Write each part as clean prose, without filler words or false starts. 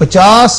50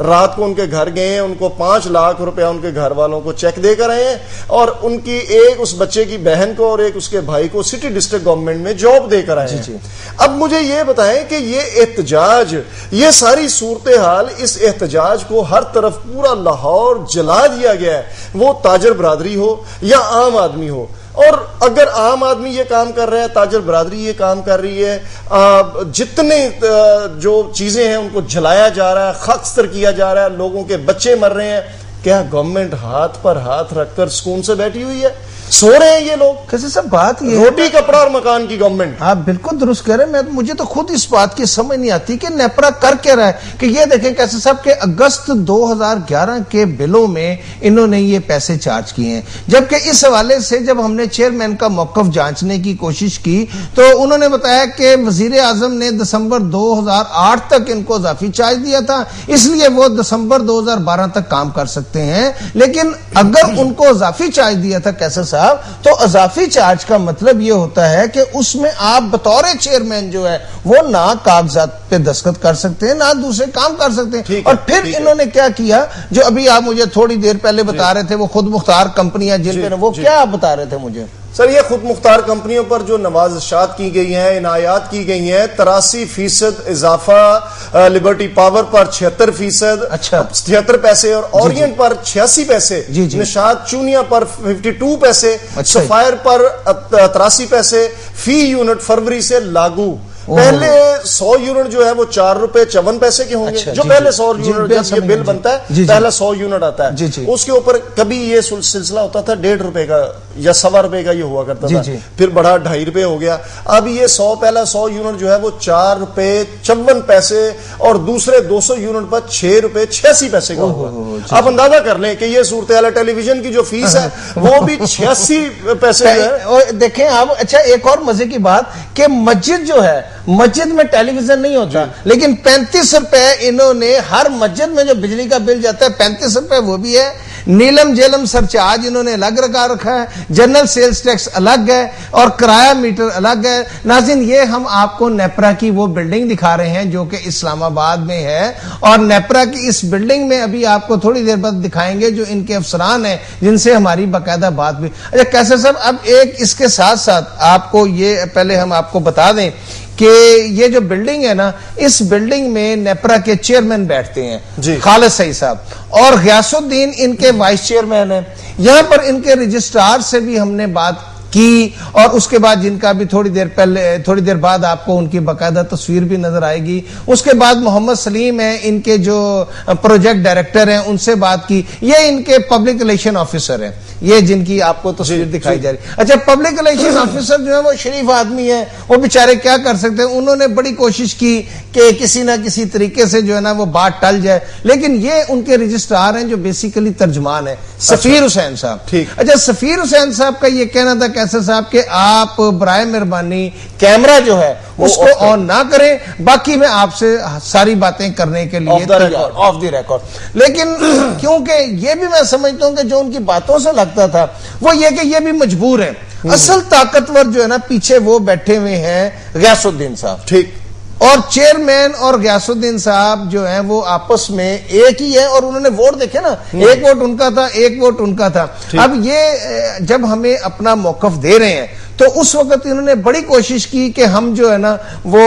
رات کو ان کے گھر گئے ہیں, ان کو 5 لاکھ روپیہ ان کے گھر والوں کو چیک دے کر آئے ہیں, اور ان کی ایک اس بچے کی بہن کو اور ایک اس کے بھائی کو سٹی ڈسٹرکٹ گورنمنٹ میں جاب دے کر آئے ہیں. اب مجھے یہ بتائیں کہ یہ احتجاج, یہ ساری صورتحال, اس احتجاج کو ہر طرف پورا لاہور جلا دیا گیا ہے, وہ تاجر برادری ہو یا عام آدمی ہو. اور اگر عام آدمی یہ کام کر رہا ہے, تاجر برادری یہ کام کر رہی ہے, جتنے جو چیزیں ہیں ان کو جلایا جا رہا ہے, خاکستر کیا جا رہا ہے, لوگوں کے بچے مر رہے ہیں, کیا گورنمنٹ ہاتھ پر ہاتھ رکھ کر سکون سے بیٹھی ہوئی ہے؟ سو رہے ہیں یہ لوگ. کیسے سب بات یہ روٹی کپڑا اور مکان کی گورنمنٹ. آپ بالکل درست کہہ رہے ہیں. مجھے تو خود اس بات کی سمجھ نہیں آتی کہ نیپرا کر کے رہا ہے کہ یہ دیکھیں کیسے صاحب کہ اگست 2011 کے بلوں میں انہوں نے یہ پیسے چارج کیے ہیں, جبکہ اس حوالے سے جب ہم نے چیئرمین کا موقف جانچنے کی کوشش کی تو انہوں نے بتایا کہ وزیر اعظم نے دسمبر 2008 تک ان کو اضافی چارج دیا تھا, اس لیے وہ دسمبر 2012 تک کام کر سکتے ہیں. لیکن اگر ان کو اضافی چارج دیا تھا کیسے صاحب, تو اضافی چارج کا مطلب یہ ہوتا ہے کہ اس میں آپ بطور چیئرمین جو ہے وہ نہ کاغذات پہ دستخط کر سکتے ہیں, نہ دوسرے کام کر سکتے ہیں. اور پھر انہوں نے کیا کیا, جو ابھی آپ مجھے تھوڑی دیر پہلے بتا رہے تھے, وہ خود مختار کمپنیاں جن پہ وہ کیا آپ بتا رہے تھے مجھے؟ سر, یہ خود مختار کمپنیوں پر جو نوازشات کی گئی ہیں, عنایات کی گئی ہیں, 83% اضافہ لبرٹی پاور پر 76%, 76 پیسے, اور اورینٹ پر 86 پیسے, نشاط چونیا پر 52 پیسے, سفائر پر 83 پیسے فی یونٹ فروری سے لاگو. پہلے 100 یونٹ جو ہے وہ 4 روپے 54 پیسے کے ہوں گے, جو پہلے 100 یونٹ جب یہ بل بنتا ہے پہلا 100 یونٹ آتا ہے, اس کے اوپر کبھی یہ سلسلہ ہوتا تھا 1.5 روپے کا یا 1.25 روپے کا, یہ ہوا کرتا تھا, پھر بڑھا 2.5 روپے ہو گیا. اب یہ پہلا 100 یونٹ جو ہے وہ 4 روپے 54 پیسے, اور دوسرے 200 یونٹ پر 6 روپے 86 پیسے کا ہوگا. آپ اندازہ کر لیں کہ یہ صورتحال ہے. ٹیلی ویژن کی جو فیس ہے وہ بھی 86 پیسے ہے. دیکھیں آپ, اچھا ایک اور مزے کی بات کہ مسجد جو ہے, مسجد میں ٹیلی ویژن نہیں ہوتا, لیکن 35 روپے انہوں نے ہر مسجد میں جو بجلی کا بل جاتا ہے 35 روپے وہ بھی ہے. نیلم جیلم سرچارج انہوں نے الگ لگا رکھا ہے, جنرل سیلز ٹیکس الگ ہے, اور کرایہ میٹر الگ ہے. ناظرین, یہ ہم آپ کو نیپرا کی وہ بلڈنگ دکھا رہے ہیں جو کہ اسلام آباد میں ہے, اور نیپرا کی اس بلڈنگ میں ابھی آپ کو تھوڑی دیر بعد دکھائیں گے جو ان کے افسران ہیں جن سے ہماری باقاعدہ بات بھی. اچھا کیسے صاحب, اب ایک اس کے ساتھ ساتھ آپ کو یہ پہلے ہم آپ کو بتا دیں کہ یہ جو بلڈنگ ہے نا, اس بلڈنگ میں نیپرا کے چیئرمین بیٹھتے ہیں خالد سعید صاحب, اور غیاث الدین ان کے وائس چیئرمین ہیں. یہاں پر ان کے رجسٹرار سے بھی ہم نے بات کی, اور اس کے بعد جن کا بھی تھوڑی دیر بعد آپ کو ان کی باقاعدہ تصویر بھی نظر آئے گی. اس کے بعد محمد سلیم ہیں ان کے جو پروجیکٹ ڈائریکٹر ہیں, ان سے بات کی. یہ ان کے پبلک ریلیشن آفیسر ہیں, یہ جن کی آپ کو تصویر دکھائی جا رہی. اچھا پبلک ریلیشن آفیسر جو ہے وہ شریف آدمی ہے, وہ بیچارے کیا کر سکتے ہیں, انہوں نے بڑی کوشش کی کہ کسی نہ کسی طریقے سے جو ہے نا وہ بات ٹل جائے, لیکن یہ ان کے رجسٹرار ہیں جو بیسیکلی ترجمان ہیں, سفیر حسین صاحب. اچھا سفیر حسین صاحب کا یہ کہنا تھا کیسے صاحب کہ آپ برائے مہربانی کیمرہ جو ہے اس کو آن نہ کریں, باقی میں آپ سے ساری باتیں کرنے کے لیے آف دی ریکارڈ. لیکن کیونکہ یہ بھی میں سمجھتا ہوں کہ جو ان کی باتوں سے لگتا تھا وہ یہ کہ یہ بھی مجبور ہیں. اصل طاقتور جو ہے نا پیچھے وہ بیٹھے ہوئے ہیں غیاث الدین صاحب, ٹھیک, اور چیئرمین اور غیاث الدین صاحب جو ہیں وہ آپس میں ایک ہی ہے, اور انہوں نے ووٹ دیکھے نا, ایک ووٹ ان کا تھا, ایک ووٹ ان کا تھا. اب یہ جب ہمیں اپنا موقف دے رہے ہیں تو اس وقت انہوں نے بڑی کوشش کی کہ ہم جو ہے نا وہ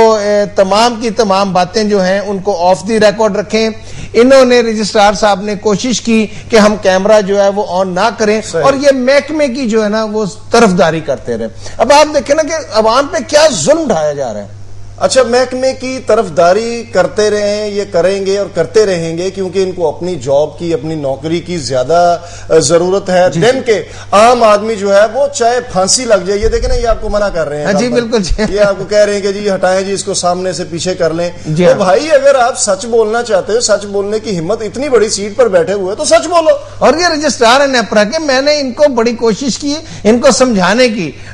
تمام کی تمام باتیں جو ہیں ان کو آف دی ریکارڈ رکھیں. انہوں نے رجسٹرار صاحب نے کوشش کی کہ ہم کیمرہ جو ہے وہ آن نہ کریں, اور یہ محکمے کی جو ہے نا وہ طرفداری کرتے رہے. اب آپ دیکھیں نا کہ عوام پہ کیا ظلم ڈھایا جا رہا ہے. اچھا محکمے کی طرفداری کرتے رہیں, یہ کریں گے اور کرتے رہیں گے کیونکہ ان کو اپنی جاب کی, اپنی نوکری کی زیادہ ضرورت ہے. دن کے عام آدمی جو ہے وہ چاہے پھانسی لگ جائے, یہ دیکھیں نا یہ آپ کو منع کر رہے ہیں, جی بالکل, یہ آپ کو کہہ رہے ہیں کہ جی ہٹائیں جی اس کو, سامنے سے پیچھے کر لیں. تو بھائی اگر آپ سچ بولنا چاہتے ہو, سچ بولنے کی ہمت, اتنی بڑی سیٹ پر بیٹھے ہوئے تو سچ بولو. اور یہ رجسٹرار ہے نیپرا کے, میں نے ان کو بڑی کوشش کی ان کو سمجھانے کی,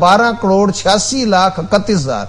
12,86,31,000,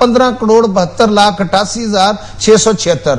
15,72,88,676,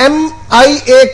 MIA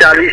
40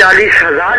40,000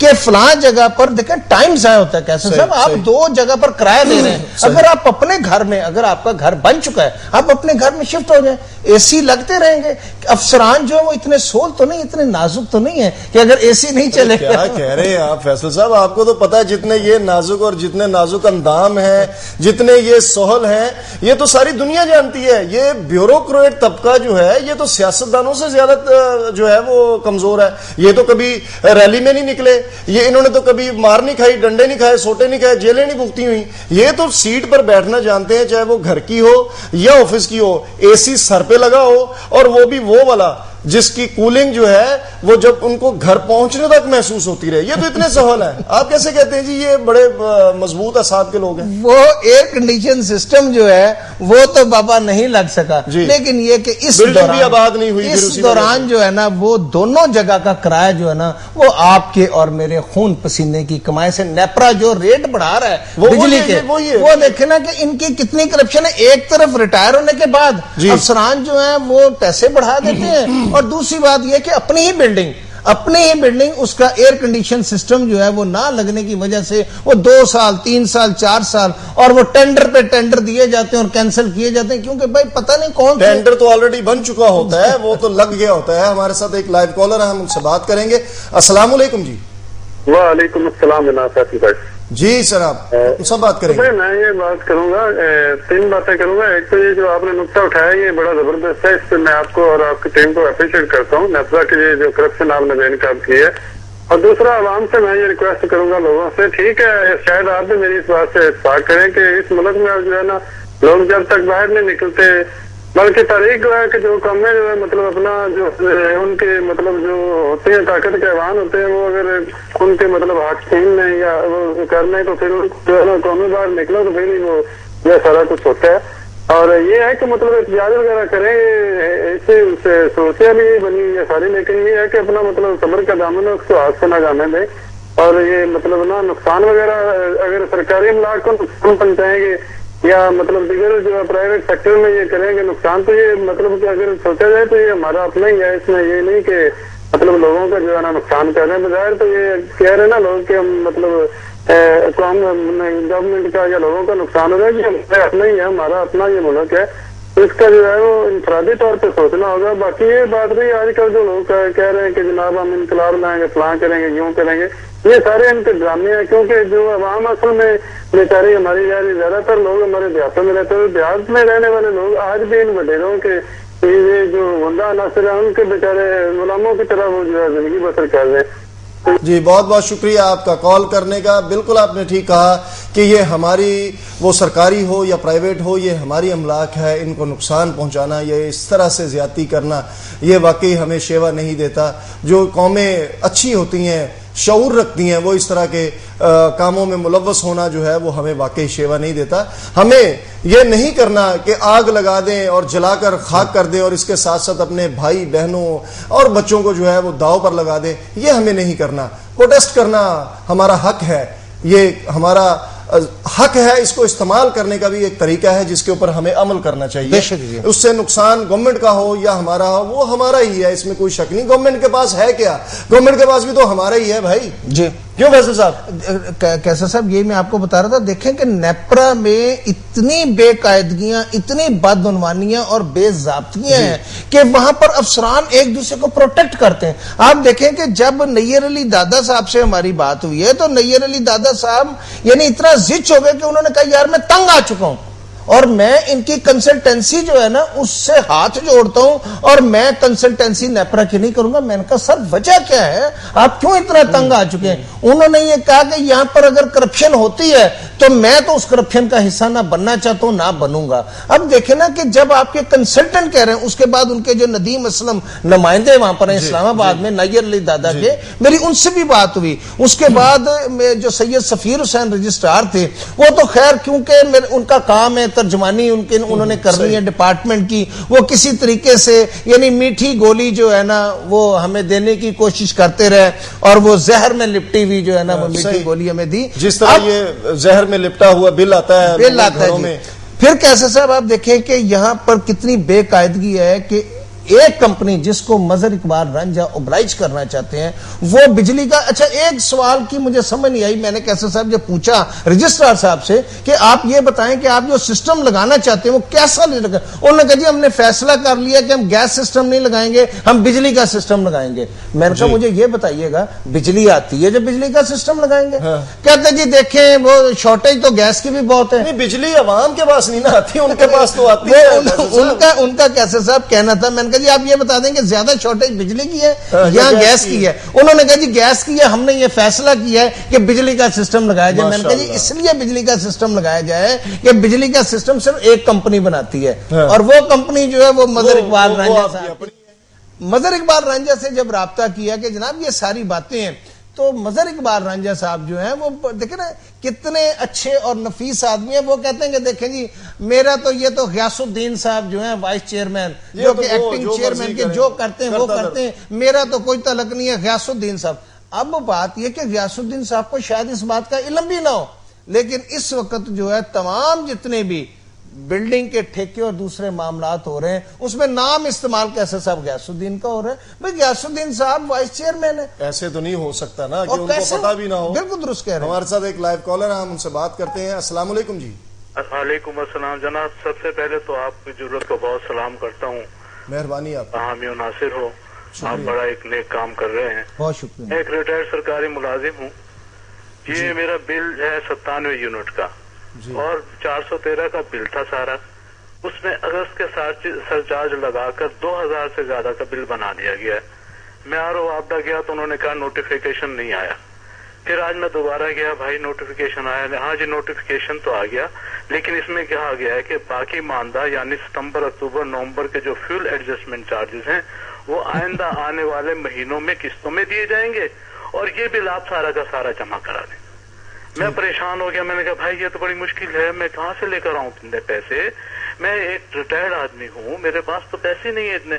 کہ فلاں جگہ پر دیکھیں ٹائم ضائع ہوتا ہے. کیسے صاحب آپ 2 جگہ پر کرایہ دے رہے ہیں, اگر آپ اپنے گھر میں, اگر آپ کا گھر بن چکا ہے, آپ اپنے گھر میں شفٹ ہو جائیں, اے سی لگتے رہیں گے. افسران جو ہے وہ اتنے سول تو نہیں, اتنے نازک تو نہیں ہے کہ اگر اے سی نہیں چلے. کیا کہہ رہے ہیں آپ فیصل صاحب, آپ کو تو پتا ہے جتنے یہ نازک اور جتنے نازک اندام ہیں, جتنے یہ سہل ہیں, یہ تو ساری دنیا جانتی ہے. یہ بیوروکریٹ طبقہ جو ہے یہ تو سیاستدانوں سے زیادہ جو ہے وہ کمزور ہے. یہ تو کبھی ریلی میں نہیں نکلے, یہ انہوں نے تو کبھی مار نہیں کھائی, ڈنڈے نہیں کھائے, سوٹے نہیں کھائے, جیلیں نہیں بھگتی ہوئی. یہ تو سیٹ پر بیٹھنا جانتے ہیں, چاہے وہ گھر کی ہو یا آفس کی ہو, اے سی سر پہ لگا ہو, اور وہ بھی وہ والا جس کی کولنگ جو ہے وہ جب ان کو گھر پہنچنے تک محسوس ہوتی رہے. یہ تو اتنے سہل ہیں. آپ کیسے کہتے ہیں جی یہ بڑے مضبوط اعصاب کے لوگ ہیں؟ وہ ایئر کنڈیشن سسٹم جو ہے وہ تو بابا نہیں لگ سکا, لیکن یہ کہ اس دوران بھی آباد نہیں ہوئی, اس دوران جو ہے نا وہ دونوں جگہ کا کرایہ جو ہے نا وہ آپ کے اور میرے خون پسینے کی کمائی سے نیپرا جو ریٹ بڑھا رہا ہے بجلی کے, وہ دیکھیں نا کہ ان کی کتنی کرپشن ہے. ایک طرف ریٹائر ہونے کے بعد افسران جو ہیں وہ پیسے بڑھا دیتے ہیں, اور دوسری بات یہ کہ اپنی ہی بلڈنگ اس کا ایئر کنڈیشن سسٹم جو ہے وہ نہ لگنے کی وجہ سے وہ 2 سال 3 سال 4 سال اور وہ ٹینڈر پہ ٹینڈر دیے جاتے ہیں اور کینسل کیے جاتے ہیں, کیونکہ بھائی پتہ نہیں کون ٹینڈر تو آلریڈی بن چکا ہوتا ہے, وہ تو لگ گیا ہوتا ہے. ہمارے ساتھ ایک لائیو کالر ہے, ہم ان سے بات کریں گے. السلام علیکم جی. وعلیکم السلام جناب. جی سر آپ سب بات کریں گے. میں یہ بات کروں گا, 3 باتیں کروں گا. ایک تو یہ جو آپ نے نقطہ اٹھایا یہ بڑا زبردست ہے, اس پہ میں آپ کو اور آپ کی ٹیم کو اپریشیٹ کرتا ہوں. نیپرا کے لیے جو کرپشن آپ نے بے نقاب کی ہے. اور دوسرا عوام سے میں یہ ریکویسٹ کروں گا لوگوں سے, ٹھیک ہے شاید آپ بھی میری اس بات سے اتفاق کریں کہ اس ملک میں جو ہے نا لوگ جب تک باہر نہیں نکلتے, بلکہ تاریخ جو ہے کہ جو قومیں جو ہے مطلب اپنا جو ان کے مطلب جو ہوتے ہیں طاقت کے ایوان ہوتے ہیں, وہ اگر ان کے مطلب حق چھین لیں یا وہ کر لیں تو پھر جو ہے نا قومیں باہر نکلو تو پھر ہی وہ یہ سارا کچھ ہوتا ہے. اور یہ ہے کہ مطلب احتجاج وغیرہ کریں, ایسے سوچیں بھی بنی ہے ساری, لیکن یہ ہے کہ اپنا مطلب صبر کا دامن ہے اس کو ہاتھ سے نہ جانے دیں. اور یہ مطلب نا نقصان وغیرہ اگر سرکاری املاک کو نقصان پہنچائیں گے یا مطلب دیگر جو پرائیویٹ سیکٹر میں یہ کریں گے نقصان, تو یہ مطلب کہ اگر سوچا جائے تو یہ ہمارا اپنا ہی ہے. اس میں یہ نہیں کہ مطلب لوگوں کا جو ہے نا نقصان کر رہے ہیں. بظاہر تو یہ کہہ رہے ہیں نا لوگ کہ ہم مطلب قوم گورنمنٹ کا یا لوگوں کا نقصان ہو رہا ہے, کہ ہمارا اپنا ہی ہے, ہمارا اپنا یہ ملک ہے. اس کا جو ہے وہ انفرادی طور پہ سوچنا ہوگا. باقی یہ بات نہیں, آج کل جو لوگ کہہ رہے ہیں کہ جناب ہم انقلاب لائیں گے, فلاں کریں گے, یوں کریں گے, یہ سارے ان کے ڈرامے ہیں. کیونکہ جو عوام اصل میں بیچاری ہماری زیادہ تر لوگ ہمارے دیہاتوں میں رہتے ہیں, دیہات میں رہنے والے لوگ آج بھی ان وڈیروں کے یہ جو غنڈہ عناصر ہیں ان کے بیچارے غلاموں کی طرح وہ جو ہے زندگی بسر کر رہے ہیں. جی بہت بہت شکریہ آپ کا کال کرنے کا. بالکل آپ نے ٹھیک کہا کہ یہ ہماری وہ سرکاری ہو یا پرائیویٹ ہو, یہ ہماری املاک ہے, ان کو نقصان پہنچانا, یہ اس طرح سے زیادتی کرنا یہ واقعی ہمیں شیوا نہیں دیتا. جو قومیں اچھی ہوتی ہیں, شعور رکھتی ہیں, وہ اس طرح کے کاموں میں ملوث ہونا جو ہے وہ ہمیں واقعی شیوا نہیں دیتا. ہمیں یہ نہیں کرنا کہ آگ لگا دیں اور جلا کر خاک کر دیں اور اس کے ساتھ ساتھ اپنے بھائی بہنوں اور بچوں کو جو ہے وہ داؤ پر لگا دیں. یہ ہمیں نہیں کرنا. پروٹیسٹ کرنا ہمارا حق ہے, یہ ہمارا حق ہے. اس کو استعمال کرنے کا بھی ایک طریقہ ہے جس کے اوپر ہمیں عمل کرنا چاہیے. اس سے نقصان گورنمنٹ کا ہو یا ہمارا ہو, وہ ہمارا ہی ہے, اس میں کوئی شک نہیں. گورنمنٹ کے پاس ہے کیا, گورنمنٹ کے پاس بھی تو ہمارا ہی ہے بھائی. جی کیوں فیصل صاحب؟ کیسا صاحب یہ میں آپ کو بتا رہا تھا, دیکھیں کہ نیپرا میں اتنی بے قاعدگیاں, اتنی بدعنوانیاں اور بے ضابطگیاں ہیں کہ وہاں پر افسران ایک دوسرے کو پروٹیکٹ کرتے ہیں. آپ دیکھیں کہ جب نیر علی دادا صاحب سے ہماری بات ہوئی ہے تو نیر علی دادا صاحب یعنی اتنا زچ ہو گئے کہ انہوں نے کہا یار میں تنگ آ چکا ہوں اور میں ان کی کنسلٹنسی جو ہے نا اس سے ہاتھ جوڑتا ہوں اور میں کنسلٹنسی نیپرا کی نہیں کروں گا. میں نے کہا سر وجہ کیا ہے, آپ کیوں اتنا تنگ آ چکے ہیں؟ انہوں نے یہ کہا کہ یہاں پر اگر کرپشن ہوتی ہے تو میں تو اس کرپشن کا حصہ نہ بننا چاہتا ہوں, نہ بنوں گا. اب دیکھیں نا کہ جب آپ کے کنسلٹنٹ کہہ رہے ہیں, اس کے بعد ان کے جو ندیم اسلم نمائندے وہاں پر ہیں اسلام آباد میں, نیر علی دادا کے, میری ان سے بھی بات ہوئی. اس کے بعد جو سید سفیر حسین رجسٹرار تھے وہ تو خیر کیونکہ ان کا کام ہے ترجمانی انہوں نے کرنی ہے ڈپارٹمنٹ کی, وہ کسی طریقے سے یعنی میٹھی گولی جو ہے نا وہ ہمیں دینے کی کوشش کرتے رہے اور وہ زہر میں لپٹی ہوئی جو ہے نا وہ میٹھی گولی ہمیں دی. جس طرح یہ زہر میں لپٹا ہوا بل آتا ہے پھر کیسے صاحب آپ دیکھیں کہ یہاں پر کتنی بے قاعدگی ہے کہ ایک کمپنی جس کو مظہر اقبال رنجا اوبلائج کرنا چاہتے ہیں وہ بجلی کا. اچھا ایک سوال کی مجھے سمجھ نہیں آئی, میں نے کیسر صاحب جب پوچھا رجسٹرار صاحب سے کہ آپ یہ بتائیں کہ آپ جو سسٹم لگانا چاہتے ہیں وہ کیسا لگا, انہوں نے کہا جی ہم نے فیصلہ کر لیا کہ ہم گیس سسٹم نہیں لگائیں گے, ہم بجلی کا سسٹم لگائیں گے. میں نے کہا مجھے یہ بتائیے گا بجلی آتی ہے جب بجلی کا سسٹم لگائیں گے؟ کہتے جی دیکھیں وہ شارٹیج تو گیس کی بھی بہت ہے. بجلی عوام کے پاس نہیں نہ آتی, ان کے پاس تو آتی ہے. ان کا کیسر صاحب کہنا تھا, میں نے کہا جی آپ یہ بتا دیں کہ زیادہ شارٹیج بجلی کی ہے یا گیس کی ہے؟ انہوں نے کہا جی گیس کی ہے, ہم نے یہ فیصلہ کیا ہے کہ بجلی کا سسٹم لگایا جائے. میں نے کہا جی اس لیے بجلی کا سسٹم لگایا جائے کہ بجلی کا سسٹم صرف ایک کمپنی بناتی ہے, اور وہ کمپنی جو ہے وہ مظہر اقبال رنجا صاحب. مظہر اقبال رنجا سے جب رابطہ کیا کہ جناب یہ ساری باتیں ہیں, تو مظہر اقبال رنجا صاحب جو ہیں وہ دیکھیں نا کتنے اچھے اور نفیس آدمی ہیں. وہ کہتے ہیں کہ دیکھیں جی میرا تو یہ تو غیاث الدین صاحب جو ہیں وائس چیئرمین جو کہ ایکٹنگ چیئرمین کے جو کرتے ہیں وہ کرتے ہیں, میرا تو کوئی تعلق نہیں ہے غیاث الدین صاحب. اب بات یہ کہ غیاث الدین صاحب کو شاید اس بات کا علم بھی نہ ہو, لیکن اس وقت جو ہے تمام جتنے بھی بلڈنگ کے ٹھیکے اور دوسرے معاملات ہو رہے ہیں اس میں نام استعمال کیسے صاحب غیاث الدین کا ہو رہا ہے؟ بھئی غیاث الدین صاحب وائس چیئرمین ہے. ایسے تو نہیں ہو سکتا نا کہ ان کو پتا بھی نہ ہو. بالکل درست کہہ رہے ہیں. ہمارے ساتھ ایک لائیو کالر ہے, ہم ان سے بات کرتے ہیں. السلام علیکم جی. وعلیکم السلام جناب, سب سے پہلے تو آپ کی ضرورت کو بہت سلام کرتا ہوں. مہربانی آپ حامی و ناصر ہو, آپ بڑا ایک نیک کام کر رہے ہیں. بہت شکریہ. میں ایک ریٹائرڈ سرکاری ملازم ہوں. یہ میرا بل ہے 97 یونٹ کا اور 413 کا بل تھا سارا. اس میں اگست کے سرچارج لگا کر 2000 سے زیادہ کا بل بنا دیا گیا ہے. میں آر او آبدہ گیا تو انہوں نے کہا نوٹیفیکیشن نہیں آیا. پھر آج میں دوبارہ گیا, بھائی نوٹیفیکیشن آیا؟ ہاں جی نوٹیفیکیشن تو آ گیا, لیکن اس میں کہا گیا ہے کہ باقی ماندہ یعنی ستمبر اکتوبر نومبر کے جو فیول ایڈجسٹمنٹ چارجز ہیں وہ آئندہ آنے والے مہینوں میں قسطوں میں دیے جائیں گے, اور یہ بل آپ سارا کا سارا جمع کرا دیں. میں پریشان ہو گیا, میں نے کہا بھائی یہ تو بڑی مشکل ہے, میں کہاں سے لے کر آؤں اتنے پیسے؟ میں ایک ریٹائرڈ آدمی ہوں, میرے پاس تو پیسے نہیں ہیں اتنے.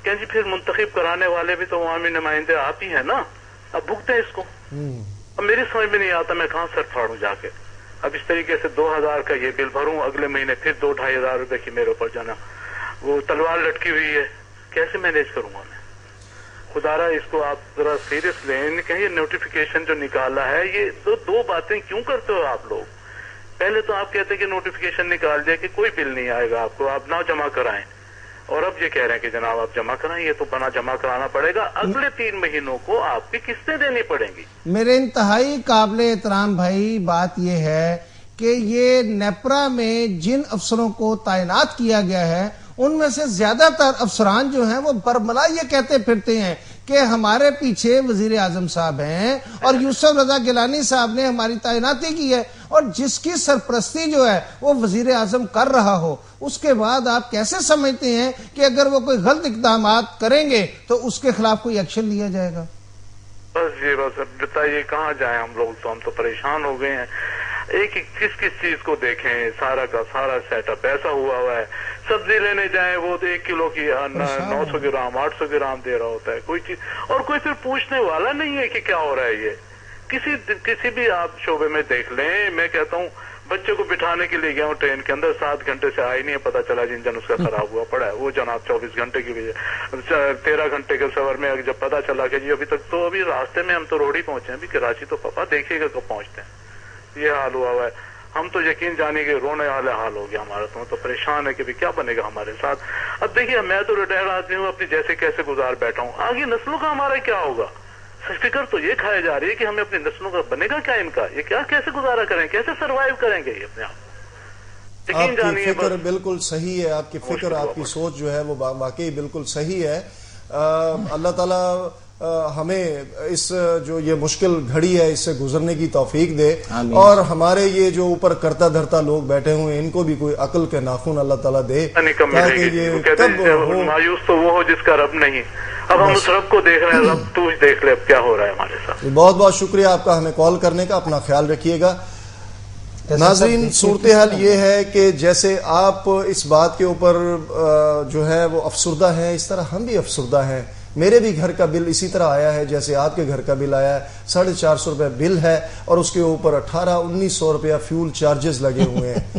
کہ جی پھر منتخب کرانے والے بھی تو عوامی نمائندے آپ ہی ہیں نا, اب بھگتے اس کو. اب میری سمجھ میں نہیں آتا میں کہاں سر پھاڑوں جا کے. اب اس طریقے سے 2000 کا یہ بل بھروں, اگلے مہینے پھر 2-2.5 ہزار روپے کی میرے اوپر جانا, وہ تلوار لٹکی ہوئی ہے, کیسے مینیج کروں گا میں؟ خدا رہا اس کو آپ ذرا سیریس لیں. کہ یہ نوٹیفیکیشن جو نکالا ہے یہ دو باتیں کیوں کرتے ہو آپ لوگ؟ پہلے تو آپ کہتے ہیں کہ نوٹیفیکیشن نکال دیا کہ کوئی بل نہیں آئے گا آپ کو, آپ نہ جمع کرائیں, اور اب یہ کہہ رہے ہیں کہ جناب آپ جمع کرائیں. یہ تو بنا جمع کرانا پڑے گا, اگلے 3 مہینوں کو آپ کی قسطیں دینی پڑیں گی. میرے انتہائی قابل احترام بھائی بات یہ ہے کہ یہ نیپرا میں جن افسروں کو تعینات کیا گیا ہے ان میں سے زیادہ تر افسران جو ہیں وہ برملا یہ کہتے پھرتے ہیں کہ ہمارے پیچھے وزیر اعظم صاحب ہیں اور یوسف رضا گیلانی صاحب نے ہماری تعیناتی کی ہے, اور جس کی سرپرستی جو ہے وہ وزیر اعظم کر رہا ہو, اس کے بعد آپ کیسے سمجھتے ہیں کہ اگر وہ کوئی غلط اقدامات کریں گے تو اس کے خلاف کوئی ایکشن لیا جائے گا؟ بس یہ بس بتائیے کہاں جائیں ہم لوگ, تو ہم تو پریشان ہو گئے ہیں. ایک کس چیز کو دیکھیں, سارا کا سارا سیٹ اپ ایسا ہوا ہے. سبزی لینے جائیں وہ تو 1 کلو کی 900 گرام 800 گرام دے رہا ہوتا ہے کوئی چیز, اور کوئی پھر پوچھنے والا نہیں ہے کہ کیا ہو رہا ہے. یہ کسی بھی آپ شعبے میں دیکھ لیں. میں کہتا ہوں بچے کو بٹھانے کے لیے گیا ہوں ٹرین کے اندر, 7 گھنٹے سے آئی نہیں ہے, پتا چلا انجن اس کا خراب ہوا پڑا ہے. وہ جناب 24 گھنٹے کی وجہ 13 گھنٹے کے سفر میں جب پتا چلا کہ جی ابھی تک تو ابھی راستے میں ہم تو روڈ ہی پہنچے ہیں, ابھی کراچی تو پاپا دیکھیے گا کب پہنچتے ہیں. یہ حال ہوا ہے. ہم تو یقین جانے کے رونے والے حال ہو گیا ہمارا, تو پریشان ہے کہ کیا بنے گا ہمارے ساتھ. اب دیکھیے میں تو ریٹائر آدمی ہوں, اپنی جیسے کیسے گزار بیٹھا ہوں, آگے نسلوں کا ہمارا کیا ہوگا؟ فکر تو یہ کھائی جا رہی ہے کہ ہمیں اپنی نسلوں کا بنے گا کیا ان کا, یہ کیا کیسے گزارا کریں, کیسے سروائیو کریں گے یہ اپنے آپ. آپ کی فکر بالکل صحیح ہے, آپ کی فکر آپ کی سوچ جو ہے وہ واقعی بالکل صحیح ہے. اللہ تعالیٰ ہمیں اس جو یہ مشکل گھڑی ہے اس سے گزرنے کی توفیق دے, اور ہمارے یہ جو اوپر کرتا دھرتا لوگ بیٹھے ہوئے ان کو بھی کوئی عقل کے ناخن اللہ تعالیٰ دے. مایوس تو وہ ہو جس کا رب نہیں. اب ہم اس رب کو دیکھ رہے ہیں, رب تو دیکھ لے اب کیا ہو رہا ہے ہمارے ساتھ. بہت بہت شکریہ آپ کا ہمیں کال کرنے کا, اپنا خیال رکھیے گا. ناظرین صورتحال یہ ہے کہ جیسے آپ اس بات کے اوپر جو ہے وہ افسردہ ہیں, اس طرح ہم بھی افسردہ ہیں. میرے بھی گھر کا بل اسی طرح آیا ہے جیسے آپ کے گھر کا بل آیا ہے. 450 روپے بل ہے اور اس کے اوپر 1800-1900 روپیہ فیول چارجز لگے ہوئے ہیں.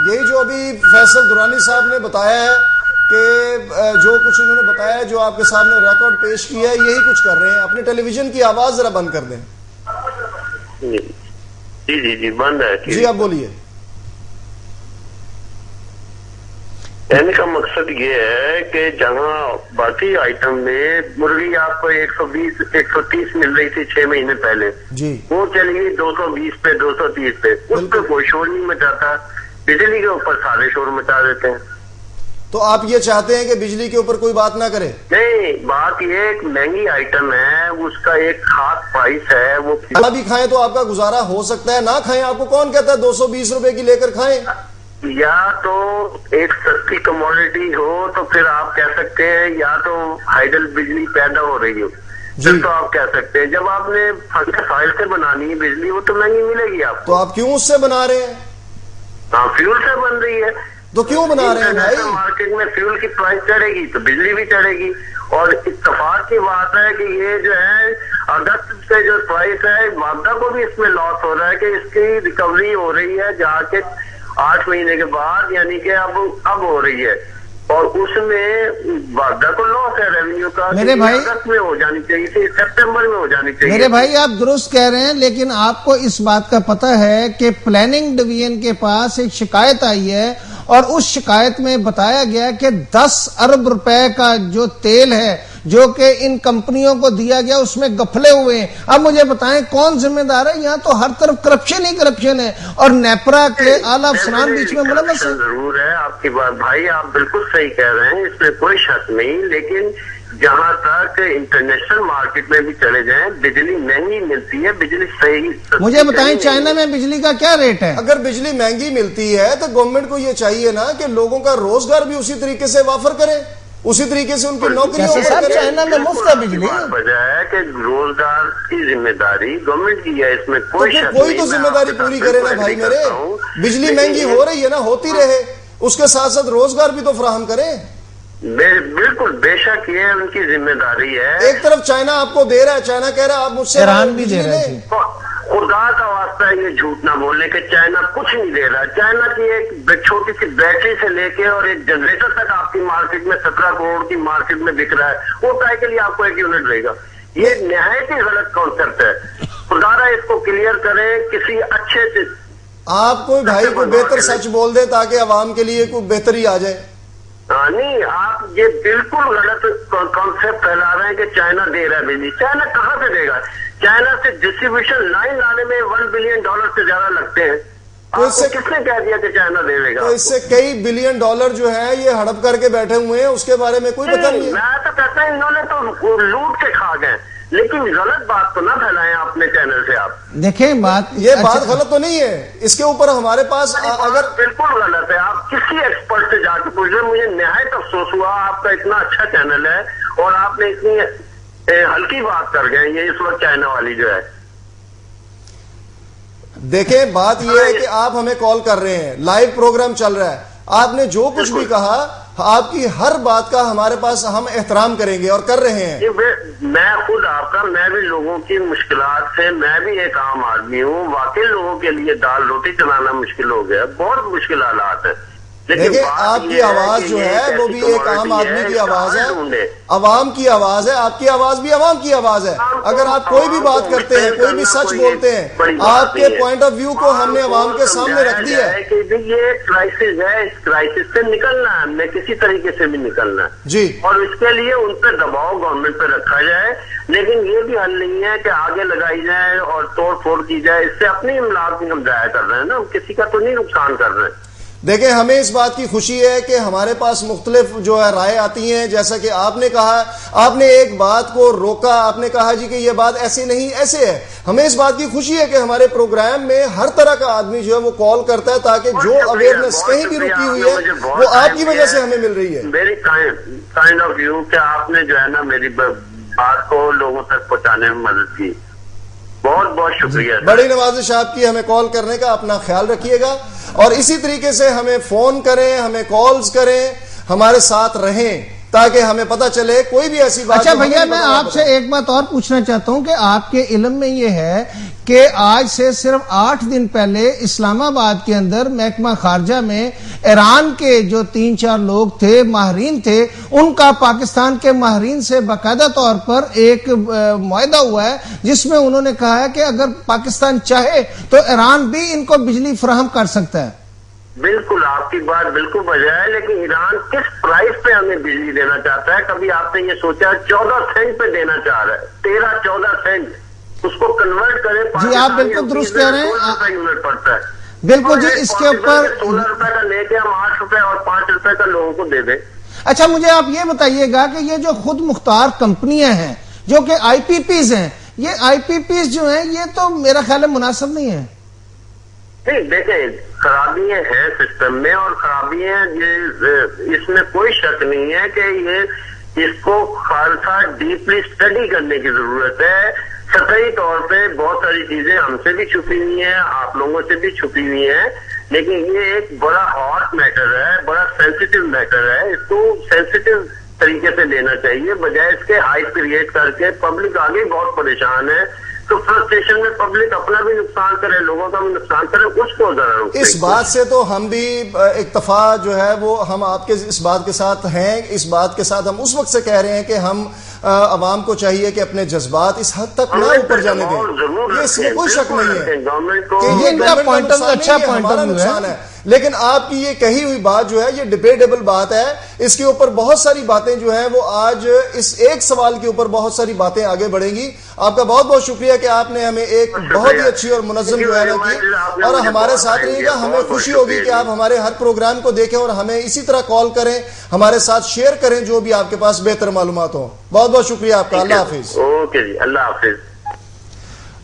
یہی جو ابھی فیصل درانی صاحب نے بتایا ہے کہ جو کچھ انہوں نے بتایا ہے، جو آپ کے سامنے ریکارڈ پیش کیا ہے، یہی کچھ کر رہے ہیں. اپنے ٹیلی ویژن کی آواز ذرا بند کر دیں. جی بند ہے. جی آپ بولیے. کہنے کا مقصد یہ ہے کہ جہاں باقی آئٹم میں مرغی آپ کو 120 130 مل رہی تھی 6 مہینے پہلے، جی وہ چلی گئی 220 پہ 230 پہ. اس پہ کوئی شور نہیں مچاتا. بجلی کے اوپر سارے شور مچا دیتے ہیں. تو آپ یہ چاہتے ہیں کہ بجلی کے اوپر کوئی بات نہ کرے؟ نہیں، بات یہ ایک مہنگی آئٹم ہے، اس کا ایک خاص پرائس ہے. وہ بھی کھائیں تو آپ کا گزارا ہو سکتا ہے، نہ کھائیں آپ کو کون کہتا ہے 220 روپے کی لے کر کھائیں؟ یا تو ایک سستی کموڈٹی ہو تو پھر آپ کہہ سکتے ہیں، یا تو ہائیڈل بجلی پیدا ہو رہی ہو پھر تو آپ کہہ سکتے ہیں. جب آپ نے فائل سے بنانی ہے بجلی، وہ تو مہنگی ملے گی آپ کو. تو آپ کیوں اس سے بنا رہے ہیں؟ ہاں، فیول سے بن رہی ہے. تو کیوں بنا رہے ہیں بھائی؟ مارکیٹ میں فیول کی پرائس چڑھے گی تو بجلی بھی چڑھے گی. اور اتفاق کی بات ہے کہ یہ جو ہے اگست سے جو پرائس ہے، مادہ کو بھی اس میں لاس ہو رہا ہے کہ اس کی ریکوری ہو رہی ہے جا کے 8 مہینے کے بعد، یعنی کہ اب ہو رہی ہے. اور اس میں وعدہ کو لاس ہے ریونیو کا. میرے بھائی اگست میں ہو جانی چاہیے تھی، سپٹمبر میں ہو جانی چاہیے. میرے بھائی آپ درست کہہ رہے ہیں، لیکن آپ کو اس بات کا پتہ ہے کہ پلاننگ ڈویژن کے پاس ایک شکایت آئی ہے اور اس شکایت میں بتایا گیا کہ 10 ارب روپے کا جو تیل ہے جو کہ ان کمپنیوں کو دیا گیا اس میں گفلے ہوئے ہیں. اب مجھے بتائیں کون ذمہ دار ہے؟ یہاں تو ہر طرف کرپشن ہی کرپشن ہے اور نیپرا کے اعلیٰ افسران بیچ میں ملوث ہیں. ضرور ہے آپ کی بات بھائی، آپ بالکل صحیح کہہ رہے ہیں، اس میں کوئی شک نہیں. لیکن جہاں تک انٹرنیشنل مارکیٹ میں بھی چلے جائیں، بجلی مہنگی ملتی ہے. بجلی صحیح. مجھے بتائیں چائنا میں بجلی کا کیا ریٹ ہے؟ اگر بجلی مہنگی ملتی ہے تو گورنمنٹ کو یہ چاہیے نا کہ لوگوں کا روزگار بھی اسی طریقے سے وافر کرے، اسی طریقے سے ان کی نوکریوں پر چائنا میں مفت ہے بجلی. وجہ ہے کہ روزگار کی ذمہ داری گورنمنٹ کی ہے، اس میں کوئی شک نہیں. کوئی تو ذمہ داری پوری کرے نا بھائی میرے. بجلی مہنگی ہو رہی ہے نا، ہوتی رہے، اس کے ساتھ ساتھ روزگار بھی تو فراہم کریں. بالکل بے شک یہ ان کی ذمہ داری ہے. ایک طرف چائنا آپ کو دے رہا ہے، چائنا کہہ رہا ہے آپ مجھ سے ایران بھی دے رہا ہے. خدا کا واسطہ ہے یہ جھوٹ نہ بولنے کہ چائنا کچھ نہیں دے رہا. چائنا کی ایک چھوٹی سی بیٹری سے لے کے اور ایک جنریٹر تک آپ کی مارکیٹ میں 17 کروڑ کی مارکیٹ میں بک رہا ہے. وہ کہے کے لیے آپ کو 1 یونٹ رہے گا. یہ نہایت ہی غلط کانسیپٹ ہے. خدا را اس کو کلیئر کریں کسی اچھے سے. آپ کوئی بھائی کو بہتر سچ بول دیں تاکہ عوام کے لیے کوئی بہتری آ جائے. نہیں، آپ یہ بالکل غلط کانسیپٹ پھیلا رہے ہیں کہ چائنا دے رہا ہے بجلی. چائنا کہاں سے دے گا؟ چائنا سے ڈسٹریبیوشن لائن لانے میں $1 بلین سے زیادہ لگتے ہیں. کس نے کہہ دیا کہ چائنا دے دے گا؟ تو اس سے کئی $1 بلین جو ہے یہ ہڑپ کر کے بیٹھے ہوئے ہیں، اس کے بارے میں کوئی پتہ نہیں ہے. میں تو کہتا ہوں انہوں نے تو لوٹ کے کھا گئے. لیکن غلط بات تو نہ پھیلائیں اپنے چینل سے. آپ دیکھیں یہ بات غلط تو نہیں ہے، اس کے اوپر ہمارے پاس اگر بالکل غلط ہے. آپ کسی ایکسپرٹ سے جا کے پوچھ لیں. مجھے نہایت افسوس ہوا، آپ کا اتنا اچھا چینل ہے اور آپ نے اتنی ہلکی بات کر گئے. یہ اس وقت چائنا والی جو ہے. دیکھیں بات یہ ہے کہ آپ ہمیں کال کر رہے ہیں، لائیو پروگرام چل رہا ہے، آپ نے جو کچھ بھی کہا آپ کی ہر بات کا ہمارے پاس ہم احترام کریں گے اور کر رہے ہیں. میں خود آپ کا، میں بھی لوگوں کی مشکلات سے، میں بھی ایک عام آدمی ہوں. واقعی لوگوں کے لیے دال روٹی چلانا مشکل ہو گیا، بہت مشکل حالات ہے. دیکھیں آپ کی آواز جو ہے وہ بھی ایک عام آدمی کی آواز ہے، عوام کی آواز ہے. آپ کی آواز بھی عوام کی آواز ہے. اگر آپ کوئی بھی بات کرتے ہیں، کوئی بھی سچ بولتے ہیں، آپ کے پوائنٹ آف ویو کو ہم نے عوام کے سامنے رکھ دیا ہے کہ یہ کرائسس ہے، اس کرائسس سے نکلنا ہے، ہم نے کسی طریقے سے بھی نکلنا ہے جی. اور اس کے لیے ان پہ دباؤ گورنمنٹ پہ رکھا جائے. لیکن یہ بھی حل نہیں ہے کہ آگے لگائی جائے اور توڑ پھوڑ کی جائے. اس سے اپنی املاک بھی ہم ضائع کر رہے ہیں نا، ہم کسی کا تو نہیں نقصان کر رہے ہیں. دیکھیں ہمیں اس بات کی خوشی ہے کہ ہمارے پاس مختلف جو ہے رائے آتی ہیں. جیسا کہ آپ نے کہا، آپ نے ایک بات کو روکا، آپ نے کہا جی کہ یہ بات ایسی نہیں ایسے ہے. ہمیں اس بات کی خوشی ہے کہ ہمارے پروگرام میں ہر طرح کا آدمی جو ہے وہ کال کرتا ہے تاکہ جو اویئرنیس کہیں بھی رکی ہوئی ہے وہ آپ کی وجہ سے ہمیں مل رہی ہے. میری کائنڈ آف ویو کہ آپ نے جو ہے نا میری بات کو لوگوں تک پہنچانے میں مدد کی. بہت بہت شکریہ. بڑی نوازش آپ کی ہمیں کال کرنے کا. اپنا خیال رکھیے گا اور اسی طریقے سے ہمیں فون کریں، ہمیں کالز کریں، ہمارے ساتھ رہیں. تاکہ ہمیں پتہ چلے کوئی بھی ایسی بات. اچھا بھیا، میں آپ سے ایک بات اور پوچھنا چاہتا ہوں کہ آپ کے علم میں یہ ہے کہ آج سے صرف 8 دن پہلے اسلام آباد کے اندر محکمہ خارجہ میں ایران کے جو 3-4 لوگ تھے، ماہرین تھے، ان کا پاکستان کے ماہرین سے باقاعدہ طور پر ایک معاہدہ ہوا ہے جس میں انہوں نے کہا ہے کہ اگر پاکستان چاہے تو ایران بھی ان کو بجلی فراہم کر سکتا ہے. بالکل، آپ کی بات بالکل بجا ہے، لیکن ایران کس پرائز پہ ہمیں بجلی دینا چاہتا ہے؟ کبھی آپ نے یہ سوچا؟ 14 سینٹ پہ دینا چاہ رہا ہے، 13-14 سینٹ، اس کو کنورٹ کریں. جی آپ بالکل درست کہہ رہے ہیں، 16 روپے یونٹ پڑتا ہے. بالکل جی. اس کے اوپر 16 روپے کا لے کے ہم 8 روپے اور 5 روپے کا لوگوں کو دے دیں. اچھا مجھے آپ یہ بتائیے گا کہ یہ جو خود مختار کمپنیاں ہیں جو کہ آئی پی پیز ہیں، یہ آئی پی پیز جو ہیں یہ تو میرا خیال ہے مناسب نہیں ہے. نہیں دیکھیں، خرابیاں ہیں سسٹم میں، اور خرابیاں یہ اس میں کوئی شک نہیں ہے کہ یہ اس کو خالصہ ڈیپلی اسٹڈی کرنے کی ضرورت ہے. سطحی طور پہ بہت ساری چیزیں ہم سے بھی چھپی ہوئی ہیں، آپ لوگوں سے بھی چھپی ہوئی ہیں، لیکن یہ ایک بڑا ہاٹ میٹر ہے، بڑا سینسیٹیو میٹر ہے. اس کو سینسیٹیو طریقے سے لینا چاہیے، بجائے اس کے ہائپ کریٹ کر کے. پبلک آگے بہت پریشان ہے، تو فرسٹریشن میں پبلک اپنا بھی نقصان کرے، لوگوں کا بھی نقصان کرے، اس کو ذرا روکیں. اس بات سے تو ہم بھی اکتفا جو ہے وہ ہم آپ کے اس بات کے ساتھ ہیں. اس بات کے ساتھ ہم اس وقت سے کہہ رہے ہیں کہ ہم عوام کو چاہیے کہ اپنے جذبات اس حد تک نہ اوپر جانے دیں. اس میں کوئی شک نہیں ہے کہ یہ نقصان ہے، لیکن آپ کی یہ کہی ہوئی بات جو ہے یہ ڈیبیٹیبل بات ہے. اس کے اوپر بہت ساری باتیں جو ہیں وہ آج اس ایک سوال کے اوپر بہت ساری باتیں آگے بڑھیں گی. آپ کا بہت بہت شکریہ کہ آپ نے ہمیں ایک بہت ہی اچھی اور منظم جو ہے نا کی، اور ہمارے ساتھ رہیے گا. ہمیں خوشی ہوگی کہ آپ ہمارے ہر پروگرام کو دیکھیں اور ہمیں اسی طرح کال کریں، ہمارے ساتھ شیئر کریں جو بھی آپ کے پاس بہتر معلومات ہوں. بہت بہت شکریہ آپ کا. اللہ حافظ. اوکے جی، اللہ حافظ.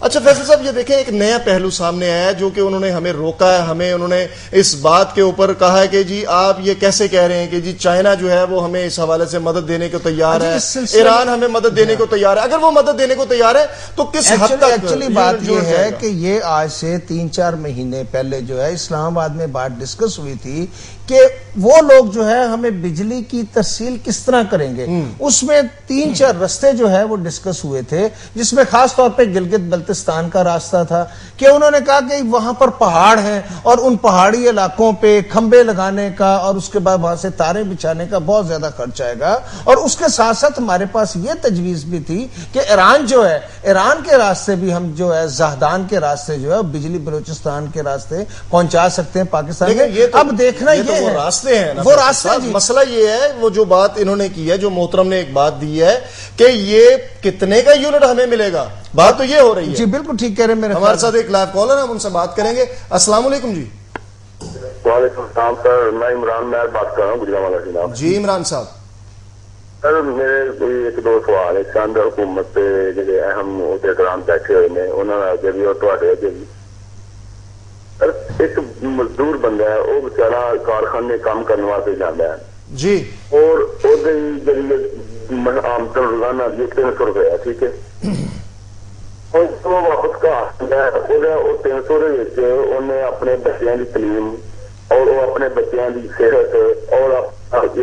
اچھا فیصل صاحب، یہ دیکھیں ایک نیا پہلو سامنے آیا ہے جو کہ انہوں نے ہمیں روکا ہے. ہمیں انہوں نے اس بات کے اوپر کہا ہے کہ جی آپ یہ کیسے کہہ رہے ہیں کہ جی چائنا جو ہے وہ ہمیں اس حوالے سے مدد دینے کو تیار ہے، ایران ہمیں مدد دینے کو تیار ہے. اگر وہ مدد دینے کو تیار ہے تو کس حد تک؟ ایکچولی بات یہ ہے کہ یہ آج سے 3-4 مہینے پہلے جو ہے اسلام آباد میں بات ڈسکس ہوئی تھی کہ وہ لوگ جو ہے ہمیں بجلی کی ترسیل کس طرح کریں گے. اس میں 3-4 رستے جو ہے وہ ڈسکس ہوئے تھے، جس میں خاص طور پہ گلگت بلتستان کا راستہ تھا کہ انہوں نے کہا کہ وہاں پر پہاڑ ہیں اور ان پہاڑی علاقوں پہ کھمبے لگانے کا اور اس کے بعد وہاں سے تاریں بچھانے کا بہت زیادہ خرچ آئے گا. اور اس کے ساتھ ساتھ ہمارے پاس یہ تجویز بھی تھی کہ ایران جو ہے، ایران کے راستے بھی ہم جو ہے زہدان کے راستے جو ہے بجلی بلوچستان کے راستے پہنچا سکتے ہیں پاکستان میں. اب دیکھنا یہ وہ راستے ہیں، وہ راستے. مسئلہ یہ ہے وہ جو بات انہوں نے کی ہے، جو محترم نے ایک بات دی ہے کہ یہ کتنے کا یونٹ ہمیں ملے گا، بات تو یہ ہو رہی ہے. جی بالکل ٹھیک کہہ رہے ہیں. میرے ہمارے ساتھ ایک لائیو کالر ہے، ہم ان سے بات کریں گے. السلام علیکم جی. وعلیکم السلام سر، میں عمران میں بات کر رہا ہوں گجرانوالہ جناب. جی عمران صاحب. سر میرے ایک دو سوال ہے. چند حکومت پہ جڑے اہم عہدیداران بیٹھے ہوئے ہیں انہوں نے اگے بھی اور تواڈے اگے بھی. سر ایک مزدور بندہ ہے، وہ بیچارہ کارخانے کام کرنے واسطے جاتا ہے جی، اور آمدن روزانہ 300 روپے ہے، ٹھیک ہے. اور وہ واپس کا 300 انہیں اپنے بچیاں کی تعلیم اور وہ اپنے بچیاں کی صحت اور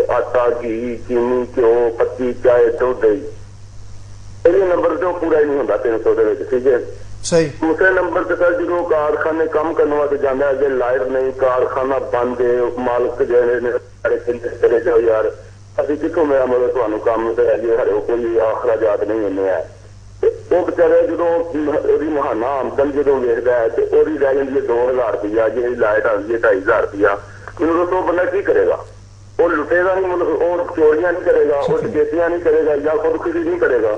آٹا گھی چینی گھیو پتی چائے دودھ یہ نمبر جو پورا ہی نہیں ہوتا 300 ٹھیک ہے. صحیح. دوسرے نمبر پہ سر جدو کارخانے کام کرنے واسطے جانا ہے، جی لائٹ نہیں، کارخانہ بند ہے، مالک چلے جاؤ یار ابھی کتوں میرا مطلب تمہیں کام ہر کوئی اخراجات نہیں ہونے ہے. وہ بچارے جدو مہانہ آمدن جدو ویکتا ہے تو وہ رہ جاتی ہے 2000 روپیہ، جی لائٹ آتی ہے 2500 روپیہ. میرے تو بندہ کی کرے گا؟ وہ لٹے گا نہیں، مطلب وہ چوریاں نہیں کرے گا، وہ ڈکیتیاں نہیں کرے گا یا خودکشی نہیں کرے گا.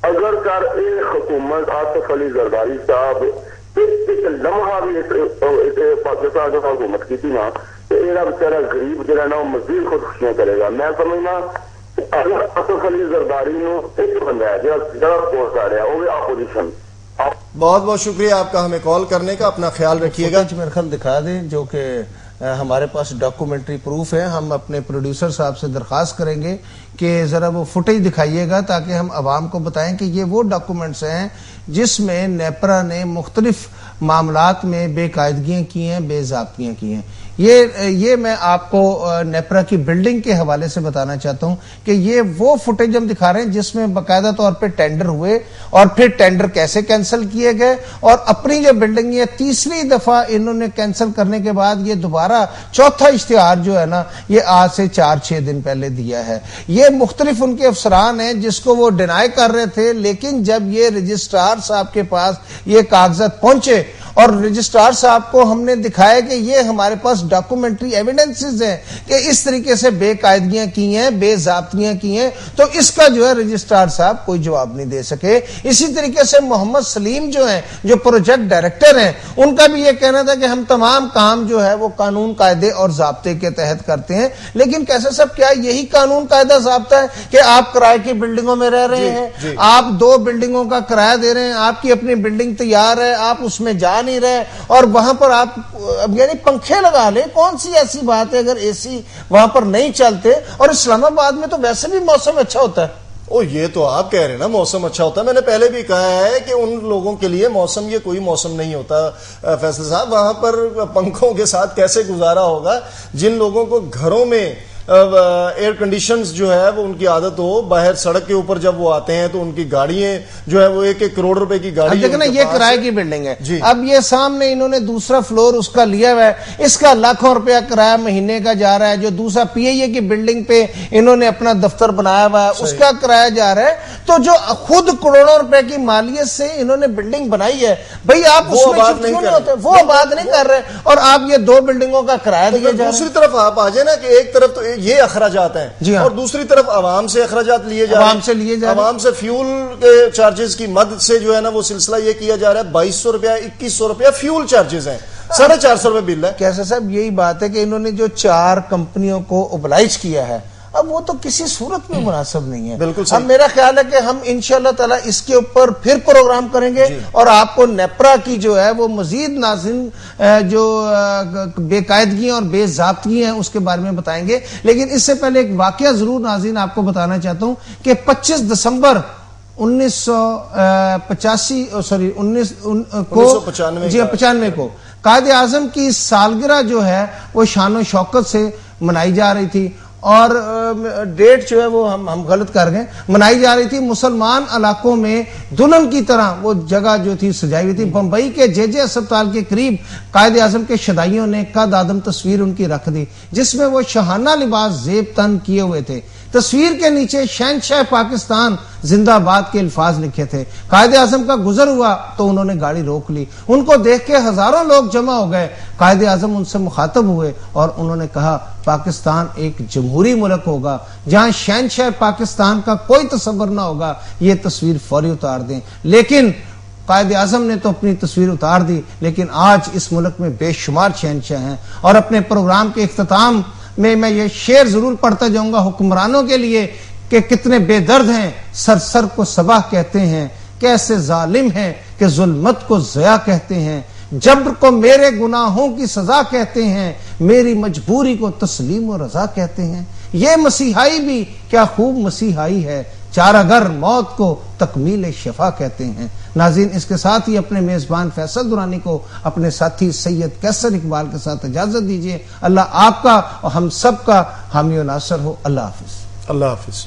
اگر کر حکومت آصف علی زرداری صاحب ایک لمحہ بھی پاکستان کا حکومت کی نا تو یہ بچارا غریب جہاں نا وہ مزید خودکشیاں کرے گا. میں سمجھنا اگر آصف علی زرداری نو ایک بندہ ہے جہاں پوسٹ آ رہا ہے وہ بھی اپوزیشن. بہت بہت شکریہ آپ کا ہمیں کال کرنے کا. اپنا خیال رکھیے گا. میرے خیال دکھا دیں جو کہ ہمارے پاس ڈاکومنٹری پروف ہے. ہم اپنے پروڈیوسر صاحب سے درخواست کریں گے کہ ذرا وہ فوٹیج دکھائیے گا تاکہ ہم عوام کو بتائیں کہ یہ وہ ڈاکومنٹس ہیں جس میں نیپرا نے مختلف معاملات میں بے قاعدگیاں کی ہیں، بے ضابطگیاں کی ہیں. یہ میں آپ کو نیپرا کی بلڈنگ کے حوالے سے بتانا چاہتا ہوں کہ یہ وہ فوٹیج ہم دکھا رہے ہیں جس میں باقاعدہ طور پہ ٹینڈر ہوئے اور پھر ٹینڈر کیسے کینسل کیے گئے، اور اپنی جو بلڈنگ یہ تیسری دفعہ انہوں نے کینسل کرنے کے بعد یہ دوبارہ چوتھا اشتہار جو ہے نا یہ آج سے 4-6 دن پہلے دیا ہے۔ یہ مختلف ان کے افسران ہیں جس کو وہ ڈینائی کر رہے تھے، لیکن جب یہ رجسٹرار صاحب کے پاس یہ کاغذات پہنچے اور رجسٹرار صاحب کو ہم نے دکھایا کہ یہ ہمارے پاس ڈاکومنٹری ایویڈنسز ہیں کہ اس طریقے سے بے قاعدگیاں کی ہیں، بے ضابطگیاں کی ہیں، تو اس کا جو ہے رجسٹرار صاحب کوئی جواب نہیں دے سکے۔ اسی طریقے سے محمد سلیم جو ہیں جو پروجیکٹ ڈائریکٹر ہیں، ان کا بھی یہ کہنا تھا کہ ہم تمام کام جو ہے وہ قانون قاعدے اور ضابطے کے تحت کرتے ہیں، لیکن کیسے صاحب کیا یہی قانون قاعدہ ضابطہ ہے کہ آپ کرائے کی بلڈنگوں میں رہ رہے ہیں، آپ 2 بلڈنگوں کا کرایہ دے رہے ہیں، آپ کی اپنی بلڈنگ تیار ہے، آپ اس میں جا نہیں رہے اور وہاں پر آپ یعنی پنکھے لگا لیں، کون سی ایسی بات ہے اگر اے سی وہاں پر نہیں چلتے؟ اور اسلام آباد میں تو ویسے بھی موسم اچھا ہوتا ہے۔ یہ تو آپ کہہ رہے ہیں نا موسم اچھا ہوتا ہے، میں نے پہلے بھی کہا ہے کہ ان لوگوں کے لیے موسم یہ کوئی موسم نہیں ہوتا فیصل صاحب۔ وہاں پر پنکھوں کے ساتھ کیسے گزارا ہوگا جن لوگوں کو گھروں میں ایئر کنڈیشنز جو ہے وہ ان کی عادت ہو، باہر سڑک کے اوپر جب وہ آتے ہیں تو ان کی گاڑیاں جو ہے وہ 1-1 کروڑ روپے کی گاڑی، دیکھیں نا یہ کرائے کی بلڈنگ ہے، اب یہ سامنے انہوں نے دوسرا فلور اس کا لیا ہوا ہے، اس کا لاکھوں روپیہ کرایہ مہینے کا جا رہا ہے، جو دوسرا پی اے کی بلڈنگ پہ انہوں نے اپنا دفتر بنایا ہوا ہے اس کا کرایہ جا رہا ہے، تو جو خود کروڑوں روپے کی مالیت سے انہوں نے بلڈنگ بنائی ہے، بھئی آپ اس میں شفٹ کیوں نہیں ہوتے؟ وہ آباد نہیں کر رہے اور آپ یہ 2 بلڈنگوں کا کرایہ دیا جا رہا ہے۔ دوسری طرف آپ آ جائیں نا کہ ایک طرف تو یہ اخراجات ہیں اور دوسری طرف عوام سے اخراجات لیے جا رہے ہیں، عوام سے فیول کے چارجز کی مد سے جو ہے نا وہ سلسلہ یہ کیا جا رہا ہے، 2200 روپیہ 2100 روپیہ فیول چارجز ہیں، 450 روپے بل ہے۔ کیسا صاحب یہی بات ہے کہ انہوں نے جو 4 کمپنیوں کو اوبلائج کیا ہے اب وہ تو کسی صورت میں مناسب نہیں ہے۔ بالکل اب میرا خیال ہے کہ ہم انشاءاللہ تعالی اس کے اوپر پھر پروگرام کریں گے اور آپ کو نیپرا کی جو ہے وہ مزید ناظرین جو بے قاعدگیاں اور بے ضابطگیاں ہیں اس کے بارے میں بتائیں گے، لیکن اس سے پہلے ایک واقعہ ضرور ناظرین آپ کو بتانا چاہتا ہوں کہ 25 دسمبر 1995 کو قائد اعظم کی سالگرہ جو ہے وہ شان و شوکت سے منائی جا رہی تھی، اور ڈیٹ جو ہے وہ ہم غلط کر گئے، منائی جا رہی تھی مسلمان علاقوں میں دلہن کی طرح وہ جگہ جو تھی سجائی ہوئی تھی۔ بمبئی کے جے اسپتال کے قریب قائد اعظم کے شدائیوں نے قد آدم تصویر ان کی رکھ دی جس میں وہ شاہانہ لباس زیب تن کیے ہوئے تھے۔ تصویر کے نیچے شہنشاہ پاکستان زندہ آباد کے الفاظ لکھے تھے۔ قائد اعظم کا گزر ہوا تو انہوں نے گاڑی روک لی، ان کو دیکھ کے ہزاروں لوگ جمع ہو گئے۔ قائد اعظم ان سے مخاطب ہوئے اور انہوں نے کہا پاکستان ایک جمہوری ملک ہوگا جہاں شہنشاہ پاکستان کا کوئی تصور نہ ہوگا، یہ تصویر فوری اتار دیں۔ لیکن قائد اعظم نے تو اپنی تصویر اتار دی، لیکن آج اس ملک میں بے شمار شہنشاہ ہیں۔ اور اپنے پروگرام کے اختتام میں یہ شعر ضرور پڑھتا جاؤں گا حکمرانوں کے لیے کہ کتنے بے درد ہیں، سر سر کو صبح کہتے ہیں، کیسے ظالم ہیں کہ ظلمت کو ضیاء کہتے ہیں، جبر کو میرے گناہوں کی سزا کہتے ہیں، میری مجبوری کو تسلیم و رضا کہتے ہیں۔ یہ مسیحائی بھی کیا خوب مسیحائی ہے، چارہ گر موت کو تکمیل شفا کہتے ہیں۔ ناظرین اس کے ساتھ ہی اپنے میزبان فیصل درانی کو اپنے ساتھی سید کیسر اقبال کے ساتھ اجازت دیجیے۔ اللہ آپ کا اور ہم سب کا حامی و ناصر ہو۔ اللہ حافظ۔ اللہ حافظ۔